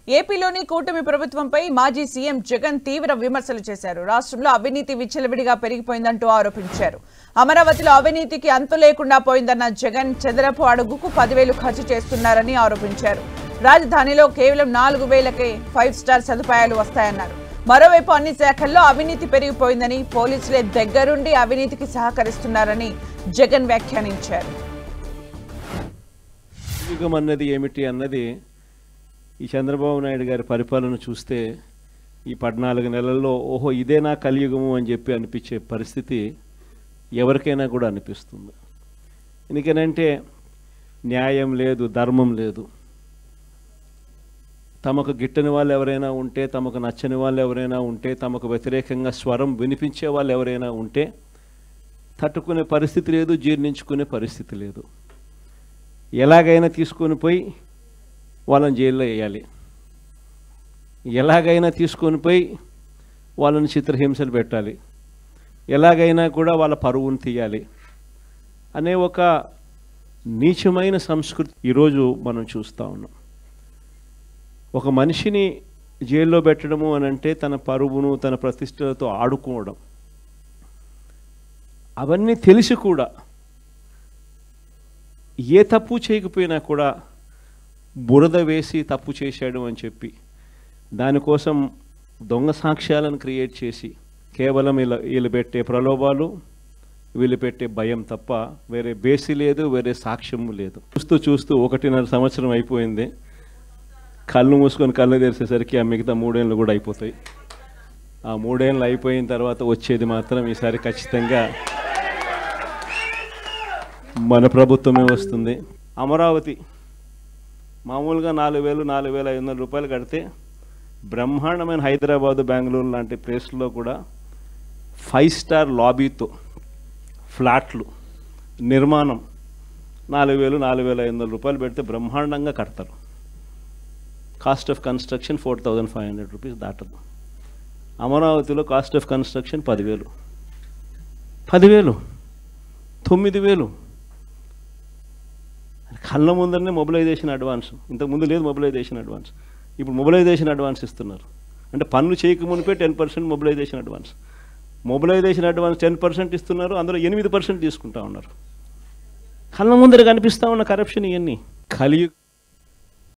ఏపీలోని కూటమి ప్రభుత్వంపై మాజీ సీఎం జగన్ తీవ్ర విమర్శలు చేశారు. రాష్ట్రంలో అవినీతి విచ్చలవిడిగా పెరిగిపోయిందంటూ ఆరోపించారు. అమరావతిలో అవినీతికి అంతు లేకుండా పోయిందన్న జగన్ చదరపు అడుగుకు 10,000 ఖర్చు చేస్తున్నారని ఆరోపించారు. రాజధానిలో కేవలం 4,000కే 5 స్టార్ సదుపాయాలు వస్తాయన్నారు. మరోవైపు అన్ని శాఖల్లో అవినీతి పెరిగిపోయిందని, పోలీసులే దగ్గరుండి అవినీతికి సహకరిస్తున్నారని జగన్ వ్యాఖ్యానించారు. ఈ చంద్రబాబు నాయుడు గారి పరిపాలన చూస్తే ఈ 14 నెలల్లో ఓహో ఇదేనా కలియుగము అని చెప్పి అనిపించే పరిస్థితి ఎవరికైనా కూడా అనిపిస్తుంది. ఎందుకనంటే న్యాయం లేదు, ధర్మం లేదు. తమకు గిట్టని వాళ్ళు ఎవరైనా ఉంటే, తమకు నచ్చని వాళ్ళు ఎవరైనా ఉంటే, తమకు వ్యతిరేకంగా స్వరం వినిపించే వాళ్ళు ఎవరైనా ఉంటే తట్టుకునే పరిస్థితి లేదు, జీర్ణించుకునే పరిస్థితి లేదు. ఎలాగైనా తీసుకొని పోయి వాళ్ళని జైల్లో వేయాలి, ఎలాగైనా తీసుకొని పోయి వాళ్ళని చిత్రహింసలు పెట్టాలి, ఎలాగైనా కూడా వాళ్ళ పరువును తీయాలి అనే ఒక నీచమైన సంస్కృతి ఈరోజు మనం చూస్తూ ఉన్నాం. ఒక మనిషిని జైల్లో పెట్టడము అని అంటే తన పరువును, తన ప్రతిష్టలతో ఆడుకోవడం. అవన్నీ తెలిసి కూడా ఏ తప్పు చేయకపోయినా కూడా బురద వేసి తప్పు చేశాడు అని చెప్పి దానికోసం దొంగ సాక్ష్యాలను క్రియేట్ చేసి కేవలం వీళ్ళు పెట్టే ప్రలోభాలు, వీళ్ళు పెట్టే భయం తప్ప వేరే బేసి లేదు, వేరే సాక్ష్యము లేదు. చూస్తూ 1.5 సంవత్సరం అయిపోయింది. కళ్ళు మూసుకొని కళ్ళు తెరిచేసరికి ఆ మిగతా 3 ఏళ్ళు కూడా అయిపోతాయి. ఆ 3 ఏళ్ళు అయిపోయిన తర్వాత వచ్చేది మాత్రం ఈసారి ఖచ్చితంగా మన ప్రభుత్వమే వస్తుంది. అమరావతి మామూలుగా 4,500 రూపాయలు కడితే బ్రహ్మాండమైన హైదరాబాదు, బెంగళూరు లాంటి ప్లేస్లో కూడా 5 స్టార్ లాబీతో ఫ్లాట్లు నిర్మాణం 4,500 రూపాయలు పెడితే బ్రహ్మాండంగా కడతారు. కాస్ట్ ఆఫ్ కన్స్ట్రక్షన్ 4,500 రూపీస్ దాటదు. అమరావతిలో కాస్ట్ ఆఫ్ కన్స్ట్రక్షన్ 10,000, 9,000. కళ్ళ ముందరనే మొబిలైజేషన్ అడ్వాన్స్. ఇంతకుముందు లేదు మొబిలైజేషన్ అడ్వాన్స్, ఇప్పుడు మొబిలైజేషన్ అడ్వాన్స్ ఇస్తున్నారు. అంటే పనులు చేయకమునిపే 10% మొబిలైజేషన్ అడ్వాన్స్. మొబిలైజేషన్ అడ్వాన్స్ 10% ఇస్తున్నారు, అందులో 8% తీసుకుంటా ఉన్నారు. కళ్ళ ముందర కనిపిస్తూ ఉన్న కరప్షన్ ఇవన్నీ కలియుగ